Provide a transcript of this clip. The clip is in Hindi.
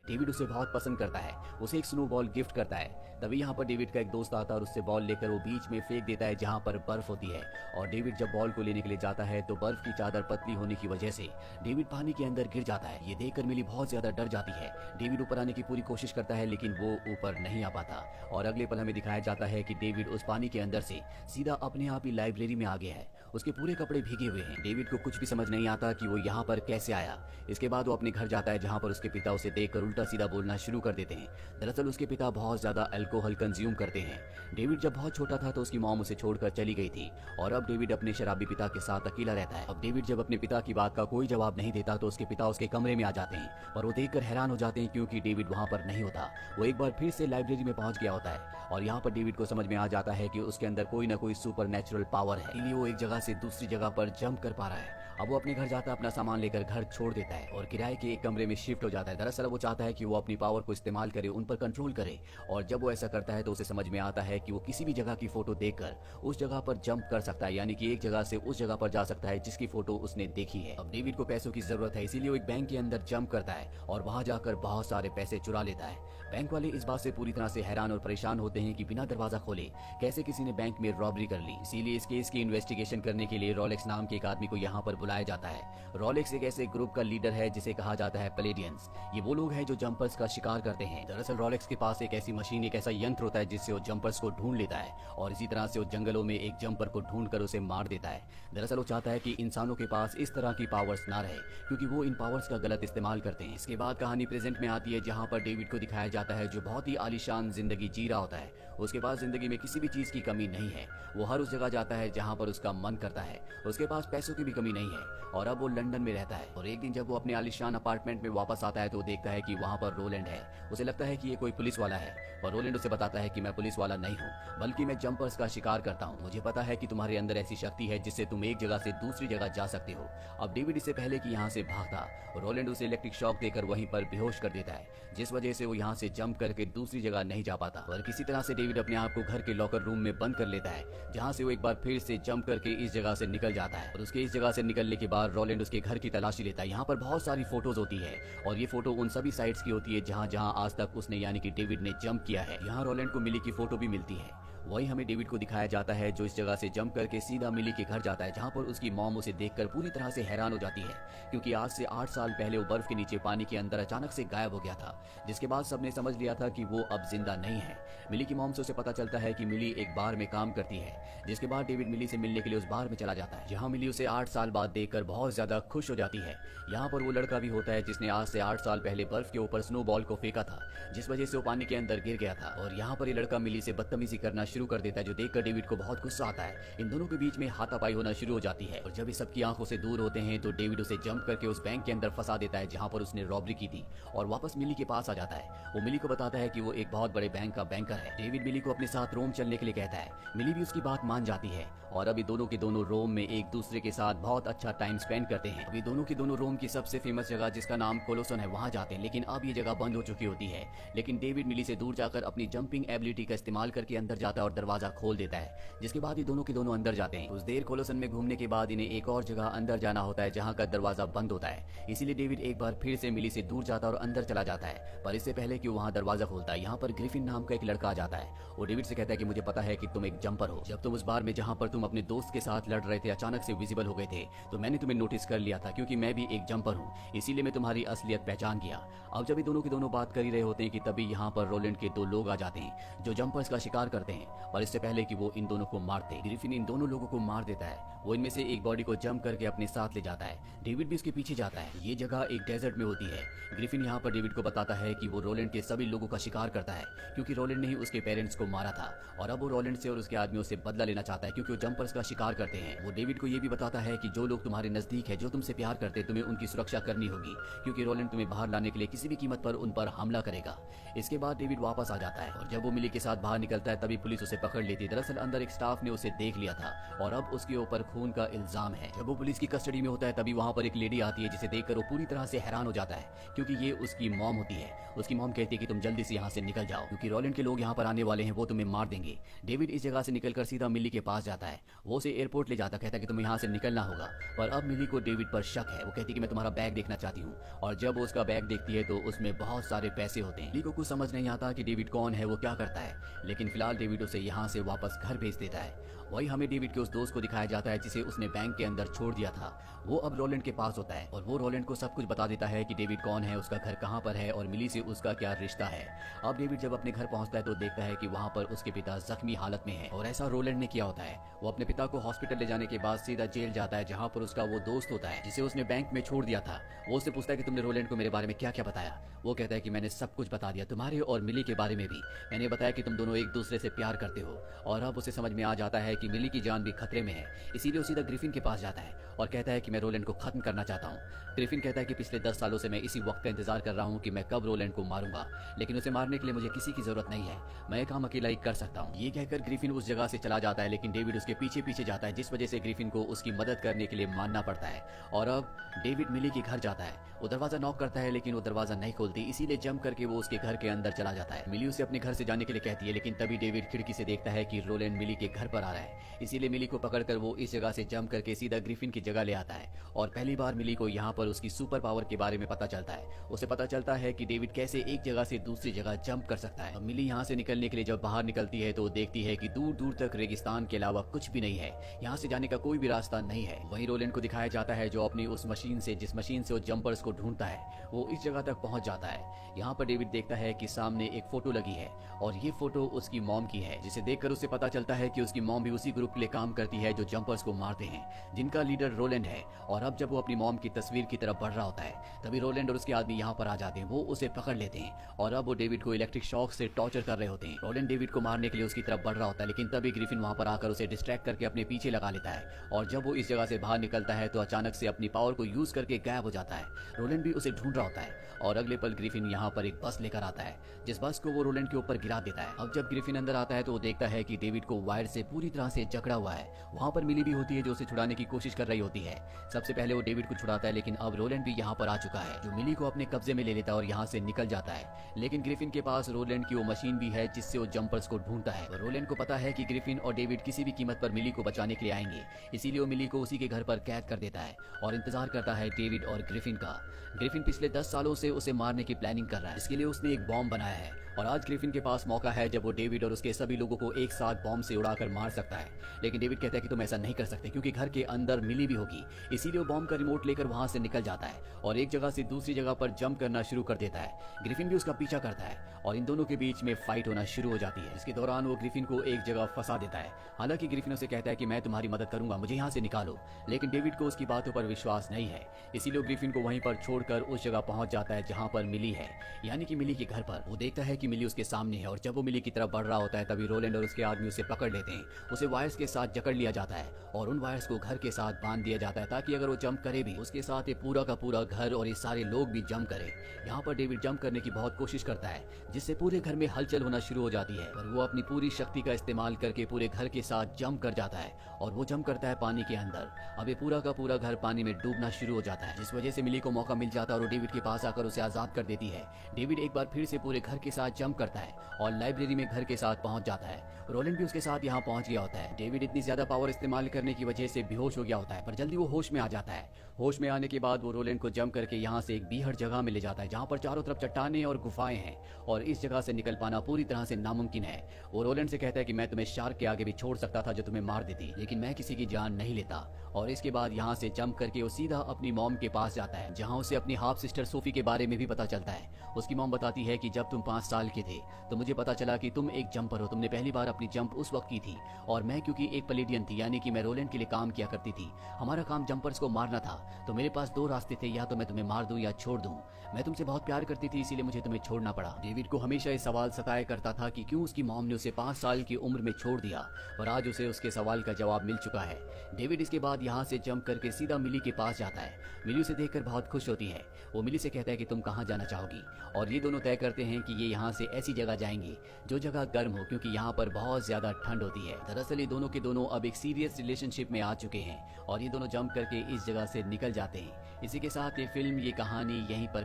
डेविड उसे बहुत पसंद करता है, उसे एक स्नो बॉल गिफ्ट करता है। तभी यहाँ पर डेविड का एक दोस्त आता है और उससे बॉल लेकर वो बीच में फेंक देता है जहाँ पर बर्फ होती है। और डेविड जब बॉल को लेने के लिए जाता है तो बर्फ की चादर पतली होने की वजह से डेविड पानी के अंदर गिर जाता है। ये देखकर मिली बहुत ज्यादा डर जाती है। डेविड ऊपर आने की पूरी कोशिश करता है लेकिन वो ऊपर नहीं आ पाता। और अगले पल हमें दिखाया जाता है कि डेविड उस पानी के अंदर से सीधा अपने आप ही लाइब्रेरी में आ गया है। उसके पूरे कपड़े भीगे हुए हैं। डेविड को कुछ भी समझ नहीं आता कि वो यहाँ पर कैसे आया। इसके बाद वो अपने घर जाता है जहाँ पर उसके पिता उसे देखकर उल्टा सीधा बोलना शुरू कर देते हैं। दरअसल उसके पिता बहुत ज्यादा अल्कोहल कंज्यूम करते हैं। डेविड जब बहुत छोटा था तो उसकी मॉम उसे छोड़कर चली गई थी और अब डेविड अपने शराबी पिता के साथ अकेला रहता है। अब डेविड जब अपने पिता की बात का कोई जवाब नहीं देता तो उसके पिता उसके कमरे में आ जाते हैं और वो देखकर हैरान हो जाते हैं क्योंकि डेविड वहाँ पर नहीं होता। वो एक बार फिर से लाइब्रेरी में पहुंच गया होता है और यहाँ पर डेविड को समझ में आ जाता है कि उसके अंदर कोई ना कोई सुपर नेचुरल पावर है, इसलिए वो एक जगह से दूसरी जगह पर जंप कर पा रहा है। अब वो अपने घर जाता है, अपना सामान लेकर घर छोड़ देता है और किराए के एक कमरे में शिफ्ट हो जाता है। दरअसल वो चाहता है कि वो अपनी पावर को इस्तेमाल करे, उन पर कंट्रोल करे। और जब वो ऐसा करता है तो उसे समझ में आता है कि वो किसी भी जगह की फोटो देखकर उस जगह पर जंप कर सकता है, यानी कि एक जगह से उस जगह पर जा सकता है जिसकी फोटो उसने देखी है। अब डेविड को पैसों की जरूरत है, इसीलिए वो एक बैंक के अंदर जंप करता है और वहां जाकर बहुत सारे पैसे चुरा लेता है। बैंक वाले इस बात से पूरी तरह से हैरान और परेशान होते हैं कि बिना दरवाजा खोले कैसे किसी ने बैंक में रॉबरी कर ली। इसीलिए इस केस की इन्वेस्टिगेशन करने के लिए रोलेक्स नाम के एक आदमी को यहाँ पर बुलाया जाता है। रोलेक्स एक ऐसे ग्रुप का लीडर है जिसे कहा जाता है पैलेडियंस। ये वो लोग हैं जो जंपर्स का शिकार करते हैं। दरअसल रोलेक्स के पास एक ऐसी मशीन, एक ऐसा यंत्र होता है जिससे वो जंपर्स को ढूंढ लेता है और इसी तरह से वो जंगलों में एक जंपर को ढूंढकर उसे मार देता है। दरअसल वो चाहता है कि इंसानों के पास इस तरह की पावर्स ना रहे क्योंकि वो इन पावर्स का गलत इस्तेमाल करते हैं। इसके बाद कहानी प्रेजेंट में आती है जहाँ पर डेविड को दिखाया जाता है जो बहुत ही आलीशान जिंदगी जी रहा होता है। उसके पास जिंदगी में किसी भी चीज की कमी नहीं है। वो हर उस जगह जाता है जहाँ पर उसका मन करता है। उसके पास पैसों की भी कमी नहीं है और अब वो लंदन में रहता है। और एक दिन जब वो अपने आलीशान अपार्टमेंट में वापस आता है तो वो देखता है कि वहाँ पर रोलैंड है। उसे लगता है कि ये कोई पुलिस वाला है और रोलैंड उसे बताता है कि मैं पुलिस वाला नहीं हूँ बल्कि मैं जंपर्स का शिकार करता हूँ। मुझे पता है कि तुम्हारे अंदर ऐसी शक्ति है जिससे तुम एक जगह से दूसरी जगह जा सकते हो। अब डेविड इससे पहले कि यहाँ से भागता, रोलैंड उसे इलेक्ट्रिक शॉक देकर वहीं पर बेहोश कर देता है जिस वजह से वो यहाँ से जंप करके दूसरी जगह नहीं जा पाता। और किसी तरह से डेविड अपने आप को घर के लॉकर रूम में बंद कर लेता है जहाँ से वो एक बार फिर से जंप करके इस जगह से निकल जाता है। और उसके इस जगह से निकलने के बाद रोलैंड उसके घर की तलाशी लेता है। यहाँ पर बहुत सारी फोटोज होती है और ये फोटो उन सभी साइट्स की होती है जहाँ जहाँ आज तक उसने यानी कि डेविड ने जंप किया है। यहाँ रोलैंड को मिली की फोटो भी मिलती है। वही हमें डेविड को दिखाया जाता है जो इस जगह से जंप करके सीधा मिली के घर जाता है जहाँ पर उसकी मॉम उसे देखकर पूरी तरह से हैरान हो जाती है क्योंकि आज से 8 साल पहले वो बर्फ के नीचे पानी के अंदर अचानक से गायब हो गया था, जिसके बाद सबने समझ लिया था कि वो अब जिंदा नहीं है। मिली की मॉम से उसे पता चलता है कि मिली एक बार में काम करती है, जिसके बाद डेविड मिली से मिलने के लिए उस बार में चला जाता है जहाँ मिली उसे 8 साल बाद देखकर बहुत ज्यादा खुश हो जाती है। यहाँ पर वो लड़का भी होता है जिसने आज से 8 साल पहले बर्फ के ऊपर स्नो बॉल को फेंका था जिस वजह से वो पानी के अंदर गिर गया था। और यहाँ पर ये लड़का मिली से बदतमीजी करना शुरू कर देता है जो देखकर डेविड को बहुत गुस्सा आता है। इन दोनों के बीच में हाथापाई होना शुरू हो जाती है और जब ये सबकी आंखों से दूर होते हैं तो डेविड उसे जंप करके उस बैंक के अंदर फंसा देता है जहां पर उसने रॉबरी की थी और वापस मिली के पास आ जाता है। वो मिली को बताता है कि वो एक बहुत बड़े बैंक का बैंकर है। डेविड मिली को अपने साथ रोम चलने के लिए कहता है। मिली भी उसकी बात मान जाती है और अभी दोनों के दोनों रोम में एक दूसरे के साथ बहुत अच्छा टाइम स्पेंड करते हैं। अभी दोनों के दोनों रोम की सबसे फेमस जगह जिसका नाम कोलोसन है वहां जाते हैं, लेकिन अब ये जगह बंद हो चुकी होती है। लेकिन डेविड मिली से दूर जाकर अपनी जंपिंग एबिलिटी का इस्तेमाल करके अंदर जाता है और दरवाजा खोल देता है, जिसके बाद ये दोनों के दोनों अंदर जाते हैं। कुछ देर कोलोसन में घूमने के बाद इन्हें एक और जगह अंदर जाना होता है जहाँ का दरवाजा बंद होता है। इसीलिए डेविड एक बार फिर से मिली से दूर जाता है और अंदर चला जाता है, पर इससे पहले कि वहाँ दरवाजा खोलता है यहाँ पर ग्रिफिन नाम का एक लड़का आ जाता है। वो डेविड से कहता है कि मुझे पता है कि तुम एक जंपर हो। जब तुम उस बार में जहाँ पर तुम अपने दोस्त के साथ लड़ रहे थे अचानक से विजिबल हो गए थे तो मैंने तुम्हें नोटिस कर लिया था क्योंकि मैं भी एक जंपर हूँ, इसीलिए मैं तुम्हारी असलियत पहचान गया। अब जब ये दोनों के दोनों बात कर ही रहे होते हैं कि तभी यहाँ पर रोलैंड के 2 लोग आ जाते हैं जो जंपर्स का शिकार करते हैं, पर इससे पहले कि वो इन दोनों को मारते ग्रिफिन इन दोनों लोगों को मार देता है। वो इनमें से एक बॉडी को जंप करके अपने साथ ले जाता है। डेविड भी उसके पीछे जाता है। ये जगह एक डेजर्ट में होती है। ग्रिफिन यहाँ पर डेविड को बताता है कि वो रोलैंड के सभी लोगों का शिकार करता है क्योंकि रोलैंड ने ही उसके पेरेंट्स को मारा था और अब वो रोलैंड से और उसके आदमियों से बदला लेना चाहता है क्योंकि वो जंपर्स का शिकार करते हैं। वो डेविड को ये भी बताता है कि जो लोग तुम्हारे नजदीक है, जो तुमसे प्यार करते, तुम्हें उनकी सुरक्षा करनी होगी क्योंकि रोलैंड तुम्हें बाहर लाने के लिए किसी भी कीमत पर उन पर हमला करेगा। इसके बाद डेविड वापस आ जाता है और जब वो मिली के साथ बाहर निकलता है तभी पुलिस पुलिस उसे पकड़ लेती है। दरअसल अंदर एक स्टाफ ने उसे देख लिया था और अब उसके ऊपर खून का इल्जाम है। जब वो पुलिस की कस्टडी में होता है तभी वहाँ पर एक लेडी आती है जिसे देखकर वो पूरी तरह से हैरान हो जाता है, क्योंकि ये उसकी मॉम होती है। उसकी मॉम कहती है कि तुम जल्दी से यहाँ से निकल जाओ, क्योंकि रोलैंड के लोग यहाँ पर आने वाले हैं, वो तुम्हें मार देंगे। डेविड इस जगह से निकलकर सीधा मिली के पास जाता है। वो उसे एयरपोर्ट ले जाता, कहता है कि तुम्हें यहाँ से निकलना होगा। पर अब मिली को डेविड पर शक है। वो कहती है कि मैं तुम्हारा बैग देखना चाहती हूँ, और जब वो उसका बैग देखती है तो उसमें बहुत सारे पैसे होते हैं। मिली को कुछ समझ नहीं आता कि डेविड कौन है, वो क्या करता है, लेकिन फिलहाल डेविड उसे यहाँ से वापस घर भेज देता है। वही हमें डेविड के उस दोस्त को दिखाया जाता है जिसे उसने बैंक के अंदर छोड़ दिया था। वो अब रोलैंड के पास होता है और वो रोलैंड को सब कुछ बता देता है कि डेविड कौन है, उसका घर कहाँ पर है और मिली से उसका क्या रिश्ता है। अब डेविड जब अपने घर पहुंचता है तो देखता है कि वहाँ पर उसके पिता जख्मी हालत में है, और ऐसा रोलैंड ने किया होता है। वो अपने पिता को हॉस्पिटल ले जाने के बाद सीधा जेल जाता है, जहाँ पर उसका वो दोस्त होता है जिसे उसने बैंक में छोड़ दिया था। वो उससे पूछता है कि तुमने रोलैंड को मेरे बारे में क्या क्या बताया। वो कहता है कि मैंने सब कुछ बता दिया, तुम्हारे और मिली के बारे में भी। मैंने बताया कि तुम दोनों एक दूसरे से प्यार करते हो, और अब उसे समझ में आ जाता है कि मिली की जान भी खतरे में है। इसीलिए वो सीधा ग्रिफिन के पास जाता है और कहता है कि मैं रोलैंड को खत्म करना चाहता हूँ। ग्रिफिन कहता है कि पिछले 10 सालों से मैं इसी वक्त का इंतजार कर रहा हूँ कि मैं कब रोलैंड को मारूंगा, लेकिन उसे मारने के लिए मुझे किसी की जरूरत नहीं है, मैं काम अकेला ही कर सकता हूँ। ये कहकर ग्रिफिन उस जगह से चला जाता है, लेकिन डेविड उसके पीछे पीछे जाता है, जिस वजह से ग्रिफिन को उसकी मदद करने के लिए मानना पड़ता है। और अब डेविड मिली के घर जाता है। वो दरवाजा नॉक करता है लेकिन वो दरवाजा नहीं खोलती, इसीलिए जंप करके वो उसके घर के अंदर चला जाता है। मिली उसे अपने घर से जाने के लिए कहती है, लेकिन तभी डेविड खिड़की से देखता है कि रोलैंड मिली के घर पर आ रहा है। इसीलिए मिली को पकड़कर वो इस जगह से जंप करके सीधा ग्रिफिन की जगह ले आता है, और पहली बार मिली को यहाँ पर उसकी सुपर पावर के बारे में पता चलता है। उसे पता चलता है कि डेविड कैसे एक जगह से दूसरी जगह जंप कर सकता है। मिली यहाँ से निकलने के लिए जब बाहर निकलती है तो वो देखती है कि दूर दूर तक रेगिस्तान के अलावा कुछ भी नहीं है, यहाँ से जाने का कोई भी रास्ता नहीं है। वहीं रोलैंड को दिखाया जाता है जो अपनी उस मशीन से, जिस मशीन से वो जंपर्स को ढूंढता है, वो इस जगह तक पहुंच जाता है। यहाँ पर डेविड देखता है कि सामने एक फोटो लगी है, और ये फोटो उसकी मॉम की है, जिसे देखकर उसे पता चलता है कि उसकी मॉम भी उसी ग्रुप के लिए काम करती है जो जंपर्स को मारते हैं, जिनका लीडर रोलैंड है। और अब जब वो अपनी मॉम की तस्वीर की तरफ बढ़ रहा होता है तभी रोलैंड और उसके आदमी यहाँ पर आ जाते हैं। वो उसे पकड़ लेते हैं और अब वो डेविड को इलेक्ट्रिक शॉक से टॉर्चर कर रहे होते हैं। रोलैंड डेविड को मारने के लिए उसकी तरफ बढ़ रहा होता है, लेकिन तभी ग्रिफिन वहाँ पर आकर उसे डिस्ट्रैक्ट करके अपने पीछे लगा लेता है, और जब वो इस जगह से बाहर निकलता है तो अचानक से अपनी पावर को यूज करके गायब हो जाता है। रोलैंड भी उसे ढूंढ रहा होता है, और अगले पल ग्रिफिन यहाँ पर एक बस लेकर आता है, जिस बस को वो रोलैंड के ऊपर गिरा देता है। अब जब ग्रिफिन अंदर आता है तो वो देखता है कि डेविड को वायर से पूरी तरह से जकड़ा हुआ है। वहाँ पर मिली भी होती है जो उसे छुड़ाने की कोशिश कर रही होती है। सबसे पहले वो डेविड को छुड़ाता है, लेकिन अब रोलैंड भी यहाँ पर आ चुका है, जो मिली को अपने कब्जे में ले लेता है और यहाँ से निकल जाता है। लेकिन ग्रिफिन के पास रोलैंड की वो मशीन भी है जिससे वो जंपर्स को ढूंढता है। रोलैंड को पता है कि ग्रिफिन और डेविड किसी भी कीमत पर मिली को बचाने के लिए आएंगे, इसीलिए वो मिली को उसी के घर पर कैद कर देता है और इंतजार करता है डेविड और ग्रिफिन का। ग्रिफिन पिछले 10 सालों से उसे मारने की प्लानिंग कर रहा है, इसके लिए उसने एक बॉम्ब बनाया है, और आज ग्रिफिन के पास मौका है जब वो डेविड और उसके सभी लोगों को एक साथ बॉम्ब से उड़ाकर मार सकता है। लेकिन डेविड कहता है कि तुम ऐसा नहीं कर सकते, क्योंकि घर के अंदर मिली भी होगी। इसीलिए वो बॉम्ब का रिमोट लेकर वहां से निकल जाता है और एक जगह से दूसरी जगह पर जंप करना शुरू कर देता है। ग्रिफिन भी उसका पीछा करता है और इन दोनों के बीच में फाइट होना शुरू हो जाती है। इसके दौरान वो ग्रिफिन को एक जगह फंसा देता है। हालांकि ग्रिफिन उसे कहता है कि मैं तुम्हारी मदद करूंगा, मुझे यहाँ से निकालो, लेकिन डेविड को उसकी बातों पर विश्वास नहीं है। इसीलिए ग्रिफिन को वहीं पर छोड़कर उस जगह पहुंच जाता है जहाँ पर मिली है, यानी कि मिली के घर पर। वो देखता है कि मिली उसके सामने है, और जब वो मिली की तरफ बढ़ रहा होता है तभी रोलैंड और उसके आदमी उसे पकड़ लेते हैं। उसे वायर्स के साथ जकड़ लिया जाता है और उन वायर्स को घर के साथ बांध दिया जाता है, ताकि अगर वो जंप करे भी उसके साथ ये पूरा का पूरा घर और ये सारे लोग भी जंप करें। यहाँ पर डेविड जंप करने की बहुत कोशिश करता है, जिससे पूरे घर में हलचल होना शुरू हो जाती है, पर वो अपनी पूरी शक्ति का इस्तेमाल करके पूरे घर के साथ जंप कर जाता है, और वो जंप करता है पानी के अंदर। अब ये पूरा का पूरा घर पानी में डूबना शुरू हो जाता है, जिस वजह से मिली को मौका मिल जाता है और वो डेविड के पास आकर उसे आजाद कर देती है। डेविड एक बार फिर से पूरे घर के साथ जंप करता है और लाइब्रेरी में घर के साथ पहुंच जाता है। रोलैंड भी उसके साथ यहाँ पहुंच गया होता है। डेविड इतनी ज्यादा पावर इस्तेमाल करने की वजह से बेहोश हो गया होता है, पर जल्दी वो होश में आ जाता है। होश में आने के बाद वो रोलैंड को जंप करके यहाँ से एक बीहड़ जगह में ले जाता है, जहाँ पर चारों तरफ चट्टानें और गुफाएं हैं, और इस जगह से निकल पाना पूरी तरह से नामुमकिन है। वो रोलैंड से कहता है कि मैं तुम्हें शार्क के आगे भी छोड़ सकता था जो तुम्हें मार देती, लेकिन मैं किसी की जान नहीं लेता। और इसके बाद यहाँ से जंप करके वो सीधा अपनी मॉम के पास जाता है, जहाँ उसे अपनी हाफ सिस्टर सोफी के बारे में भी पता चलता है। उसकी मॉम बताती है कि जब तुम 5 साल के थे तो मुझे पता चला कि तुम एक जंपर हो, तुमने पहली बार अपनी जंप उस वक्त की थी, और मैं क्योंकि एक पलेडियन थी, यानी कि मैं रोलैंड के लिए काम किया करती थी, हमारा काम जंपर्स को मारना था, तो मेरे पास 2 रास्ते थे, या तो मैं तुम्हें मार दूं या छोड़ दूं। मैं तुमसे बहुत प्यार करती थी, इसीलिए मुझे तुम्हें छोड़ना पड़ा। डेविड को हमेशा ये सवाल सताया करता था कि क्यों उसकी मॉम ने उसे 5 साल की उम्र में छोड़ दिया, और आज उसे उसके सवाल का जवाब मिल चुका है। डेविड इसके बाद यहाँ से जंप करके सीधा मिली के पास जाता है। मिली उसे देखकर बहुत खुश होती है। वो मिली से कहता है कि तुम कहाँ जाना चाहोगी, और ये दोनों तय करते हैं कि ये यहाँ यहाँ से ऐसी जगह जाएंगे जो जगह गर्म हो, क्योंकि यहाँ पर बहुत ज्यादा ठंड होती है। दरअसल ये दोनों के दोनों अब एक सीरियस रिलेशनशिप में आ चुके हैं और ये दोनों जंप करके इस जगह से निकल जाते हैं। इसी के साथ ये फिल्म, ये कहानी यहीं पर